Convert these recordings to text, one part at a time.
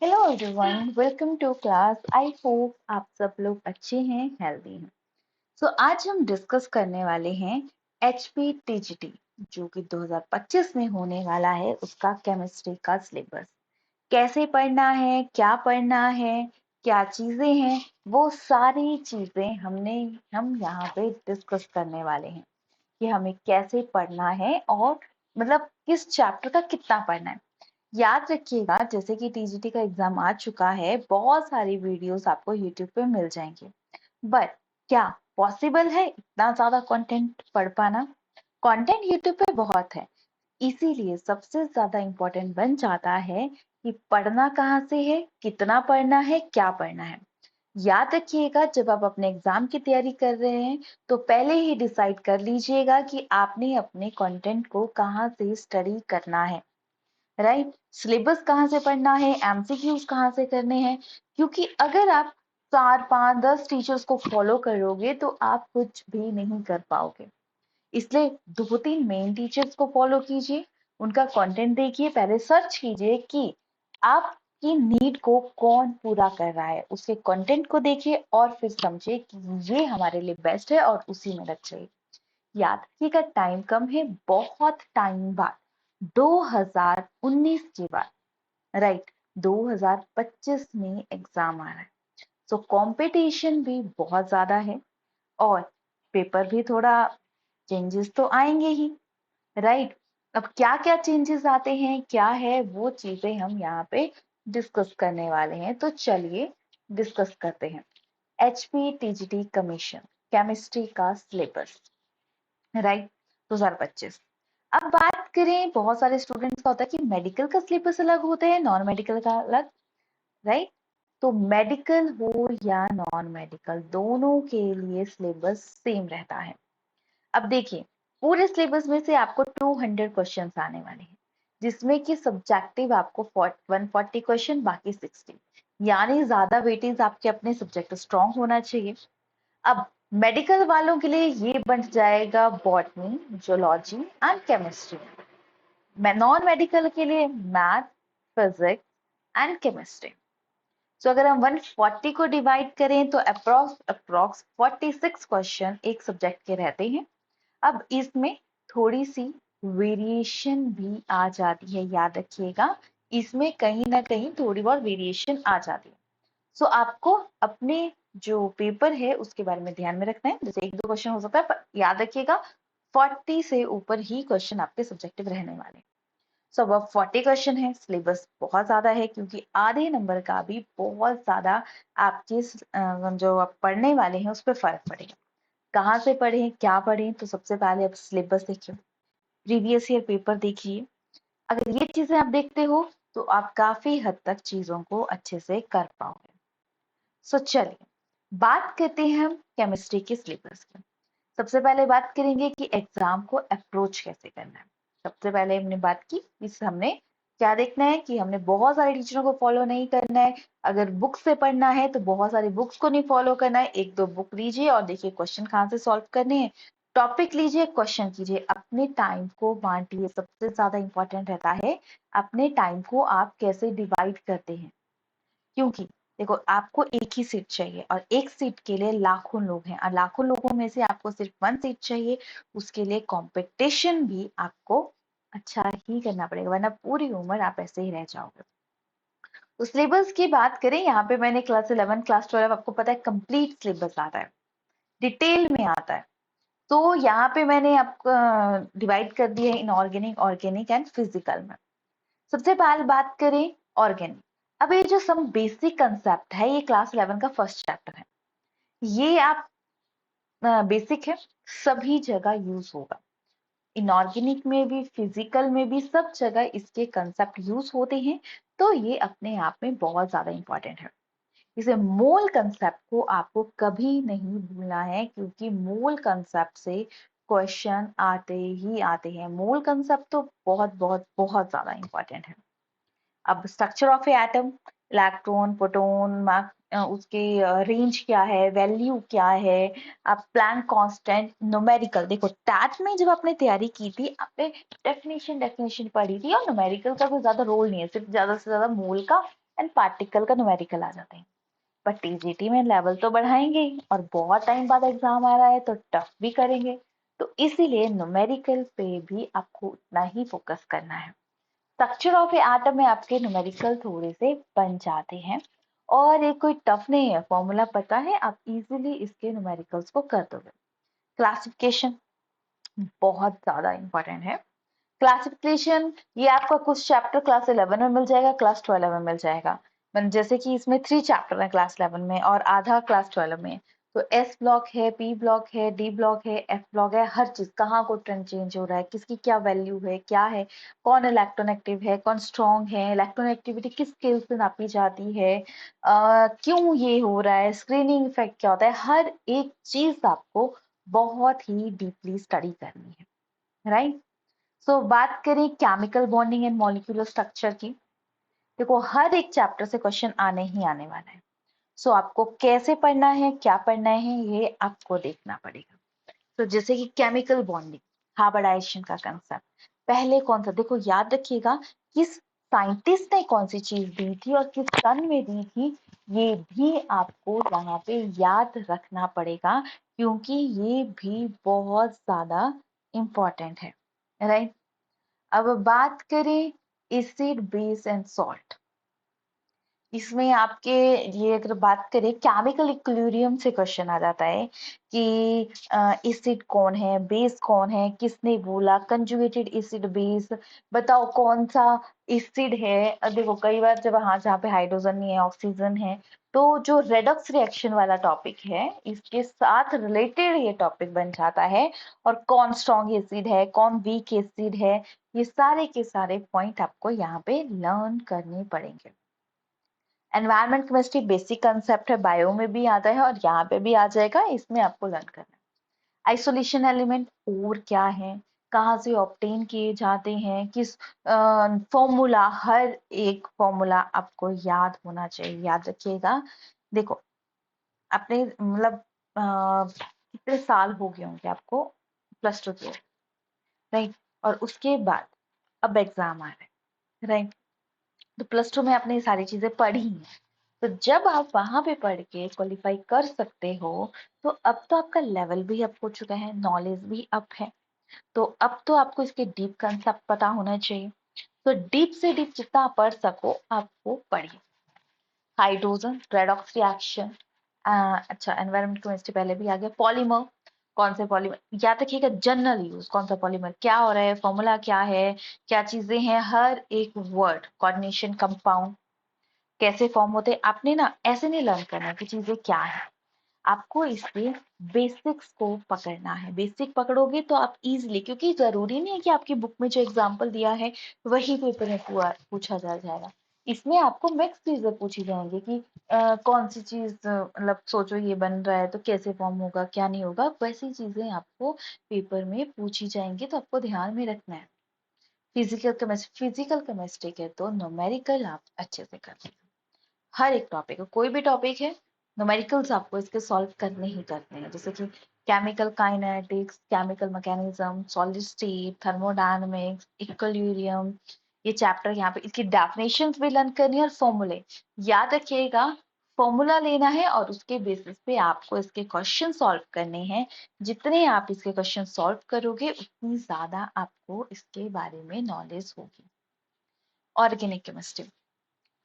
Hello everyone, welcome to class. I hope आप सब लोग अच्छे हैं, हेल्दी हैं। आज हम डिस्कस करने वाले हैं HPTGT जो कि 2025 में होने वाला है, उसका केमिस्ट्री का सिलेबस। कैसे पढ़ना है, क्या पढ़ना है, क्या चीजें हैं, वो सारी चीजें हम यहाँ पे डिस्कस करने वाले हैं कि हमें कैसे पढ़ना है और मतलब किस चैप्टर का कितना पढ़ना है। याद रखिएगा, जैसे कि टीजीटी का एग्जाम आ चुका है, बहुत सारी वीडियोस आपको यूट्यूब पे मिल जाएंगे। बट क्या पॉसिबल है इतना ज्यादा कंटेंट पढ़ पाना? कंटेंट यूट्यूब पे बहुत है, इसीलिए सबसे ज्यादा इम्पोर्टेंट बन जाता है कि पढ़ना कहाँ से है, कितना पढ़ना है, क्या पढ़ना है। याद रखिएगा, जब आप अपने एग्जाम की तैयारी कर रहे हैं तो पहले ही डिसाइड कर लीजिएगा कि आपने अपने कंटेंट को कहाँ से स्टडी करना है। राइट, सिलेबस कहाँ से पढ़ना है, एमसीक्यूज कहाँ से करने हैं। क्योंकि अगर आप 4 5 10 टीचर्स को फॉलो करोगे तो आप कुछ भी नहीं कर पाओगे। इसलिए 2 3 मेन टीचर्स को फॉलो कीजिए, उनका कंटेंट देखिए, पहले सर्च कीजिए कि आपकी नीड को कौन पूरा कर रहा है, उसके कंटेंट को देखिए और फिर समझिए कि ये हमारे लिए बेस्ट है और उसी में लग जाइए। याद रखिएगा, टाइम कम है, बहुत टाइम बाद 2019 के बाद, राइट, 2025 में एग्जाम आ रहा है। कंपटीशन भी बहुत ज्यादा है और पेपर भी थोड़ा चेंजेस तो आएंगे ही, राइट। अब क्या क्या चेंजेस आते हैं, क्या है वो चीजें हम यहाँ पे डिस्कस करने वाले हैं। तो चलिए डिस्कस करते हैं। HPTGT कमीशन केमिस्ट्री का सिलेबस, राइट, 2025। अब बात करें, बहुत सारे स्टूडेंट्स का होता है कि मेडिकल का सिलेबस अलग होता है, नॉन मेडिकल का अलग, राइट। तो मेडिकल हो या नॉन मेडिकल, दोनों के लिए सिलेबस सेम रहता है। अब देखिए, पूरे सिलेबस में से आपको 200 क्वेश्चंस आने वाले हैं, जिसमें कि सब्जेक्टिव आपको 140 क्वेश्चन, बाकी 60, यानी ज्यादा वेटेज आपके अपने सब्जेक्ट स्ट्रॉन्ग होना चाहिए। अब मेडिकल वालों के लिए ये बन जाएगा botany, zoology and chemistry. Non medical के लिए मैथ, फिजिक्स एंड केमिस्ट्री। अगर हम 140 को डिवाइड करें तो अप्रोक्स 46 क्वेश्चन एक सब्जेक्ट के रहते हैं। अब इसमें थोड़ी सी वेरिएशन भी आ जाती है, याद रखिएगा, इसमें कहीं ना कहीं थोड़ी बहुत वेरिएशन आ जाती है। आपको अपने जो पेपर है उसके बारे में ध्यान में रखना है। जैसे 1 2 क्वेश्चन हो सकता है, पर याद रखिएगा 40 से ऊपर ही क्वेश्चन आपके सब्जेक्टिव रहने वाले हैं। अब 40 क्वेश्चन है, सिलेबस बहुत ज्यादा है, क्योंकि आधे नंबर का भी बहुत ज्यादा आपके जो आप पढ़ने वाले हैं उस पर फर्क पड़ेगा। कहाँ से पढ़ें, क्या पढ़ें? तो सबसे पहले आप सिलेबस देखिए, प्रीवियस ईयर पेपर देखिए। अगर ये चीजें आप देखते हो तो आप काफी हद तक चीजों को अच्छे से कर पाओगे। चलिए बात करते हैं हम केमिस्ट्री के सिलेबस की। सबसे पहले बात करेंगे कि एग्जाम को अप्रोच कैसे करना है। सबसे पहले हमने बात की, इस हमने क्या देखना है कि हमने बहुत सारे टीचरों को फॉलो नहीं करना है। अगर बुक से पढ़ना है तो बहुत सारी बुक्स को नहीं फॉलो करना है, 1 2 बुक लीजिए और देखिए क्वेश्चन कहाँ से सॉल्व करने हैं। टॉपिक लीजिए, क्वेश्चन कीजिए, अपने टाइम को बांटिए। सबसे ज्यादा इंपॉर्टेंट रहता है अपने टाइम को आप कैसे डिवाइड करते हैं। क्योंकि देखो, आपको एक ही सीट चाहिए और एक सीट के लिए लाखों लोग हैं, और लाखों लोगों में से आपको सिर्फ 1 सीट चाहिए। उसके लिए कंपटीशन भी आपको अच्छा ही करना पड़ेगा, वरना पूरी उम्र आप ऐसे ही रह जाओगे। तो सिलेबस की बात करें, यहाँ पे मैंने क्लास 11 क्लास 12 आपको पता है कंप्लीट सिलेबस आता है, डिटेल में आता है। तो यहाँ पे मैंने आपको डिवाइड कर दिया है इनऑर्गेनिक, ऑर्गेनिक एंड फिजिकल में। सबसे पहले बात करें ऑर्गेनिक। अब ये जो सब बेसिक कंसेप्ट है, ये क्लास 11 का फर्स्ट चैप्टर है। ये आप बेसिक है, सभी जगह यूज होगा। इनऑर्गेनिक में भी, फिजिकल में भी, सब जगह इसके कंसेप्ट यूज होते हैं। तो ये अपने आप में बहुत ज्यादा इंपॉर्टेंट है। इसे मोल कंसेप्ट को आपको कभी नहीं भूलना है, क्योंकि मोल कंसेप्ट से क्वेश्चन आते ही आते हैं। मोल कंसेप्ट तो बहुत बहुत बहुत ज्यादा इंपॉर्टेंट है। अब structure of A atom, electron, proton, उसके रेंज क्या है, वैल्यू क्या है, अब प्लैंक कांस्टेंट, न्यूमेरिकल। देखो, टैट में जब आपने तैयारी की थी, आपने डेफिनेशन डेफिनेशन पढ़ी थी, और न्यूमेरिकल का कोई ज्यादा रोल नहीं है, सिर्फ ज्यादा से ज्यादा मोल का एंड पार्टिकल का न्यूमेरिकल आ जाते हैं। पर टीजीटी में लेवल तो बढ़ाएंगे ही, और बहुत टाइम बाद एग्जाम आ रहा है तो टफ भी करेंगे, तो इसीलिए न्यूमेरिकल पे भी आपको उतना ही फोकस करना है। स्ट्रक्चर ऑफ ए एटम में आपके न्यूमेरिकल थोड़े से बन जाते हैं, और ये कोई टफ नहीं है, फॉर्मूला पता है, आप इजीली इसके न्यूमेरिकल्स को कर दोगे। क्लासिफिकेशन बहुत ज्यादा इंपॉर्टेंट है। क्लासिफिकेशन ये आपका कुछ चैप्टर क्लास 11 में मिल जाएगा, क्लास 12 में मिल जाएगा। जैसे कि इसमें 3 चैप्टर है क्लास 11 में और आधा क्लास 12 में। तो एस ब्लॉक है, पी ब्लॉक है, डी ब्लॉक है, एफ ब्लॉक है, हर चीज कहाँ को ट्रेंड चेंज हो रहा है, किसकी क्या वैल्यू है, क्या है, कौन इलेक्ट्रोनेगेटिव है, कौन स्ट्रॉन्ग है, इलेक्ट्रोनेगेटिविटी किस स्केल से नापी जाती है, क्यों ये हो रहा है, स्क्रीनिंग इफेक्ट क्या होता है, हर एक चीज आपको बहुत ही डीपली स्टडी करनी है, राइट। सो बात करें chemical bonding and molecular structure की, देखो हर एक चैप्टर से क्वेश्चन आने ही आने वाला है। सो आपको कैसे पढ़ना है, क्या पढ़ना है, ये आपको देखना पड़ेगा। तो जैसे कि केमिकल बॉन्डिंग, हाइब्रिडाइजेशन का कंसेप्ट, पहले कौन सा, देखो याद रखिएगा किस साइंटिस्ट ने कौन सी चीज दी थी और किस सन में दी थी, ये भी आपको यहाँ पे याद रखना पड़ेगा, क्योंकि ये भी बहुत ज्यादा इम्पोर्टेंट है, राइट। अब बात करें एसिड बेस एंड सॉल्ट, इसमें आपके ये अगर बात करें केमिकल इक्विलिब्रियम से क्वेश्चन आ जाता है कि एसिड कौन है, बेस कौन है, किसने बोला, कंजुगेटेड एसिड बेस, बताओ कौन सा एसिड है। देखो कई बार जब हाँ जहाँ पे हाइड्रोजन नहीं है, ऑक्सीजन है, तो जो रेडॉक्स रिएक्शन वाला टॉपिक है इसके साथ रिलेटेड ये टॉपिक बन जाता है, और कौन स्ट्रॉन्ग एसिड है, कौन वीक एसिड है, ये सारे के सारे पॉइंट आपको यहाँ पे लर्न करने पड़ेंगे। एनवायरमेंट केमिस्ट्री बेसिक कंसेप्ट है, बायो में भी आता है और यहाँ पे भी आ जाएगा, इसमें आपको लर्न करना है। आइसोलेशन एलिमेंट और क्या है, कहाँ से ऑब्टेन किए जाते हैं, किस फॉर्मूला, हर एक फॉर्मूला आपको याद होना चाहिए, याद रखिएगा। देखो अपने मतलब कितने साल हो गए होंगे आपको +2 के, राइट, और उसके बाद अब एग्जाम आ रहा है, राइट। तो +2 में आपने ये सारी चीजें पढ़ी हैं, तो जब आप वहां पे पढ़ के क्वालिफाई कर सकते हो, तो अब तो आपका लेवल भी अप हो चुका है, नॉलेज भी अप है, तो अब तो आपको इसके डीप कंसेप्ट पता होना चाहिए। तो डीप से डीप जितना आप पढ़ सको आपको पढ़िए। हाइड्रोजन रेडॉक्स रिएक्शन, अच्छा एनवायरमेंट केमिस्ट्री पहले भी आ गया। पॉलीमर, कौन से पॉलीमर, याद रखिएगा, जनरल यूज कौन सा पॉलीमर, क्या हो रहा है, फॉर्मूला क्या है, क्या चीजें हैं, हर एक वर्ड, कोऑर्डिनेशन, कंपाउंड कैसे फॉर्म होते हैं, आपने ना ऐसे नहीं लर्न करना कि चीजें क्या है, आपको इसके बेसिक्स को पकड़ना है। बेसिक पकड़ोगे तो आप इजीली, क्योंकि जरूरी नहीं है कि आपकी बुक में जो एग्जाम्पल दिया है वही पेपर में पूछा जा जाएगा, इसमें आपको मिक्स चीजें पूछी जाएंगी कि कौन सी चीज मतलब सोचो ये बन रहा है तो कैसे फॉर्म होगा, क्या नहीं होगा, वैसी चीजें आपको पेपर में पूछी जाएंगी, तो आपको ध्यान में रखना है। फिजिकल केमिस्ट्री के तो न्यूमेरिकल आप अच्छे से कर लेंगे, हर एक टॉपिक है, कोई भी टॉपिक है, न्यूमेरिकल्स आपको इसके सॉल्व करने ही करने हैं, जैसे कि chemical kinetics, chemical mechanism, solid state, thermodynamics, equilibrium, ये चैप्टर यहाँ पे, इसकी डेफिनेशंस भी लर्न करनी है, और फॉर्मूले याद रखिएगा, फॉर्मूला लेना है और उसके बेसिस पे आपको इसके क्वेश्चन सॉल्व करने हैं। जितने आप इसके क्वेश्चन सॉल्व करोगे उतनी ज्यादा आपको इसके बारे में नॉलेज होगी। ऑर्गेनिक केमिस्ट्री,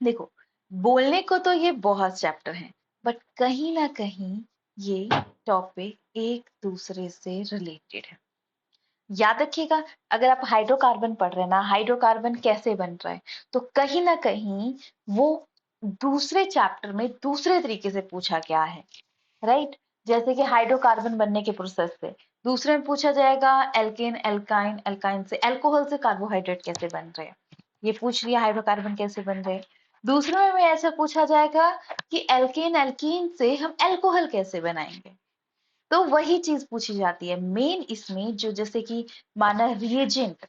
देखो बोलने को तो ये बहुत चैप्टर हैं, बट कहीं ना कहीं ये टॉपिक एक दूसरे से रिलेटेड है। याद रखिएगा, अगर आप हाइड्रोकार्बन पढ़ रहे हैं ना, हाइड्रोकार्बन कैसे बन रहा है, तो कहीं ना कहीं वो दूसरे चैप्टर में दूसरे तरीके से पूछा गया है, राइट। जैसे कि हाइड्रोकार्बन बनने के प्रोसेस से, दूसरे में पूछा जाएगा एल्केन एल्काइन, एल्काइन से अल्कोहल से कार्बोहाइड्रेट कैसे बन रहे हैं, ये पूछ लिया हाइड्रोकार्बन कैसे बन रहे हैं। दूसरे में ऐसा पूछा जाएगा कि एल्केन एल्कीन से हम अल्कोहल कैसे बनाएंगे, तो वही चीज पूछी जाती है मेन इसमें, जो जैसे कि माना रिएजेंट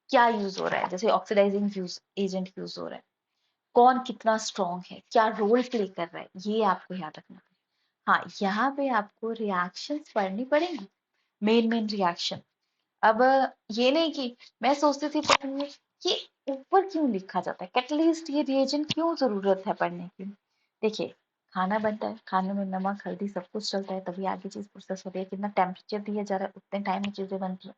क्या यूज हो रहा है, जैसे ऑक्सीडाइजिंग एजेंट यूज हो रहा है, कौन कितना स्ट्रॉन्ग है, क्या रोल प्ले कर रहा है, ये आपको याद रखना है। हाँ यहाँ पे आपको रिएक्शंस पढ़नी पड़ेंगी, मेन मेन रिएक्शन। अब ये नहीं कि मैं सोचती थी पढ़ने कि ऊपर क्यों लिखा जाता है, कैटलिस्ट ये रिएजेंट क्यों जरूरत है पढ़ने की। देखिए, खाना बनता है, खाने में नमक हल्दी सब कुछ चलता है, तभी आगे चीज प्रोसेस होती है, कितना टेम्परेचर दिया जा रहा है उतने टाइम में चीजें बनती है।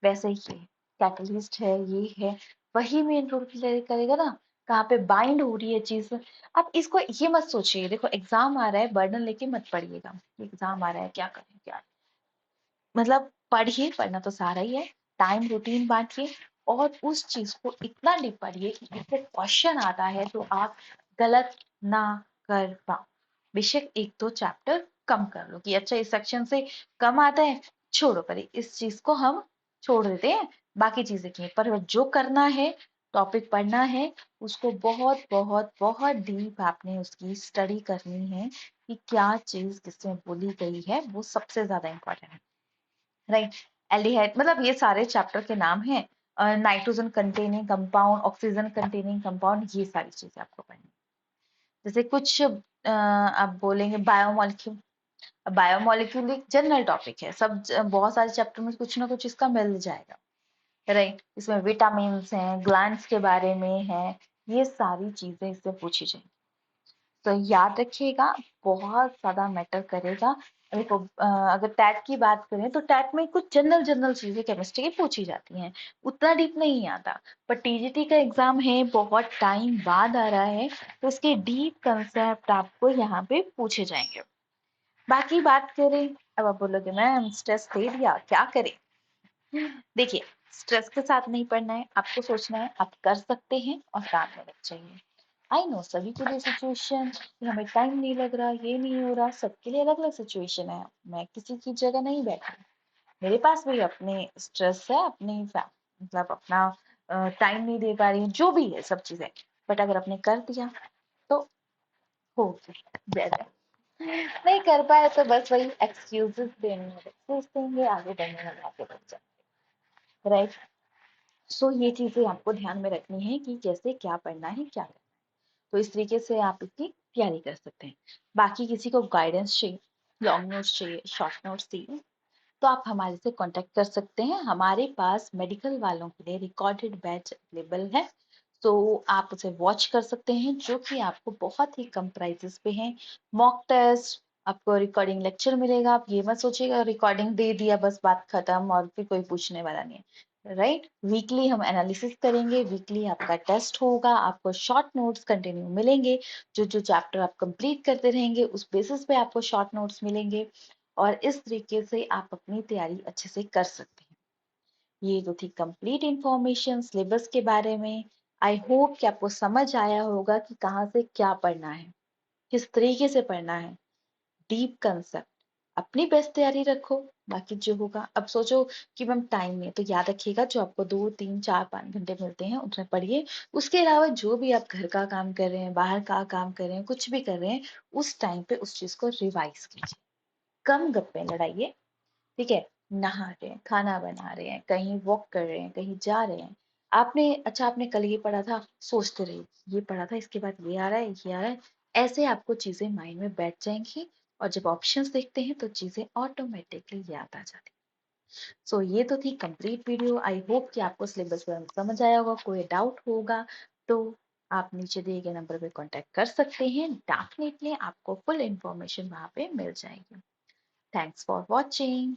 वैसे ही ये कैटलिस्ट है, ये है, वही मेन रोल प्ले करेगा ना, कहाँ पे बाइंड हो रही है चीज। आप इसको ये मत सोचिए, देखो एग्जाम आ रहा है बर्डन लेके मत पढ़िएगा, एग्जाम आ रहा है क्या करें क्या, मतलब पढ़िए, पढ़ना तो सारा ही है, टाइम रूटीन बांटिए और उस चीज को इतना डीप पढ़िए कि इससे क्वेश्चन आता है तो आप गलत ना कर पाओ। बेशक एक दो चैप्टर कम कर लो कि अच्छा इस सेक्शन से कम आता है, छोड़ो परे, इस चीज को हम छोड़ देते हैं, बाकी चीजें की, पर जो करना है, टॉपिक पढ़ना है, उसको बहुत बहुत बहुत डीप आपने उसकी स्टडी करनी है कि क्या चीज किसमें बोली गई है, वो सबसे ज्यादा इंपॉर्टेंट है। राइट, एल्डिहाइड मतलब ये सारे चैप्टर के नाम हैं, nitrogen containing compound, oxygen containing compound, ये सारी चीजें आपको पढ़नी। जैसे कुछ आप बोलेंगे बायोमोलिक्यूल, बायोमोलिक्यूल एक जनरल टॉपिक है, सब बहुत सारे चैप्टर में कुछ ना कुछ इसका मिल जाएगा। राइट, इसमें विटामिन हैं, ग्लैंड्स के बारे में है, ये सारी चीजें इससे पूछी जाएंगी। तो याद रखिएगा, बहुत ज्यादा मैटर करेगा। देखो अगर टैट की बात करें तो टैट में कुछ जनरल जनरल चीजें केमिस्ट्री की पूछी जाती हैं, उतना डीप नहीं आता। पर टीजीटी का एग्जाम है, बहुत टाइम बाद आ रहा है, तो इसके डीप कंसेप्ट आपको यहाँ पे पूछे जाएंगे। बाकी बात करें, अब आप बोलोगे मैम स्ट्रेस दे दिया क्या करें। देखिए, स्ट्रेस के साथ नहीं पढ़ना है, आपको सोचना है आप कर सकते हैं और काम में लग जाइए। आई नो सभी के लिए सिचुएशन कि हमें टाइम नहीं लग रहा, ये नहीं हो रहा, सबके लिए अलग अलग सिचुएशन है, मैं किसी की जगह नहीं बैठी, मेरे पास भी अपने स्ट्रेस है, अपनी मतलब अपना टाइम नहीं दे पा रही, जो भी है सब चीजें, बट अगर आपने कर दिया तो हो गया, जैसे नहीं कर पाए तो बस वही एक्सक्यूजेस देने वाले एक्सक्यूज देंगे, आगे बढ़ने वाले आगे बढ़ जाएंगे। राइट, सो ये चीजें आपको ध्यान में रखनी है कि कैसे क्या पढ़ना है क्या करना है, तो इस तरीके से आप इसकी तैयारी कर सकते हैं। बाकी किसी को गाइडेंस चाहिए, लॉन्ग नोट्स चाहिए, शॉर्ट नोट्स चाहिए, तो आप हमारे से कांटेक्ट कर सकते हैं। हमारे पास मेडिकल वालों के लिए रिकॉर्डेड बैच अवेलेबल है, तो आप उसे वॉच कर सकते हैं, जो कि आपको बहुत ही कम प्राइसेस पे हैं। मॉक टेस्ट, आपको रिकॉर्डिंग लेक्चर मिलेगा, आप ये मत सोचिएगा रिकॉर्डिंग दे दिया बस बात खत्म और फिर कोई पूछने वाला नहीं है। राइट, वीकली हम एनालिसिस करेंगे, वीकली आपका टेस्ट होगा, आपको शॉर्ट नोट्स कंटिन्यू मिलेंगे, जो जो चैप्टर आप कंप्लीट करते रहेंगे उस बेसिस पे आपको शॉर्ट नोट्स मिलेंगे, और इस तरीके से आप अपनी तैयारी अच्छे से कर सकते हैं। ये तो थी कंप्लीट इंफॉर्मेशन सिलेबस के बारे में। आई होप कि आपको समझ आया होगा कि कहाँ से क्या पढ़ना है, किस तरीके से पढ़ना है, डीप कंसेप्ट, अपनी बेस्ट तैयारी रखो, बाकी जो होगा। अब सोचो कि मैम टाइम नहीं है, तो याद रखिएगा जो आपको 2 3 4 5 घंटे मिलते हैं उनमें पढ़िए। उसके अलावा जो भी आप घर का काम कर रहे हैं, बाहर का काम कर रहे हैं, कुछ भी कर रहे हैं, उस टाइम पे उस चीज को रिवाइज कीजिए, कम गप्पे लड़ाइए। ठीक है, नहा रहे हैं, खाना बना रहे हैं, कहीं वॉक कर रहे हैं, कहीं जा रहे हैं, आपने अच्छा आपने कल ये पढ़ा था, सोचते रहिए ये पढ़ा था, इसके बाद ये आ रहा है, ये आ रहा है, ऐसे आपको चीजें माइंड में बैठ जाएंगी, और जब ऑप्शंस देखते हैं तो चीजें ऑटोमेटिकली याद आ जाती हैं। सो ये तो थी कंप्लीट वीडियो, आई होप कि आपको सिलेबस समझ आया होगा। कोई डाउट होगा तो आप नीचे दिए गए नंबर पे कांटेक्ट कर सकते हैं, डेफिनेटली आपको फुल इंफॉर्मेशन वहां पे मिल जाएगी। Thanks for watching.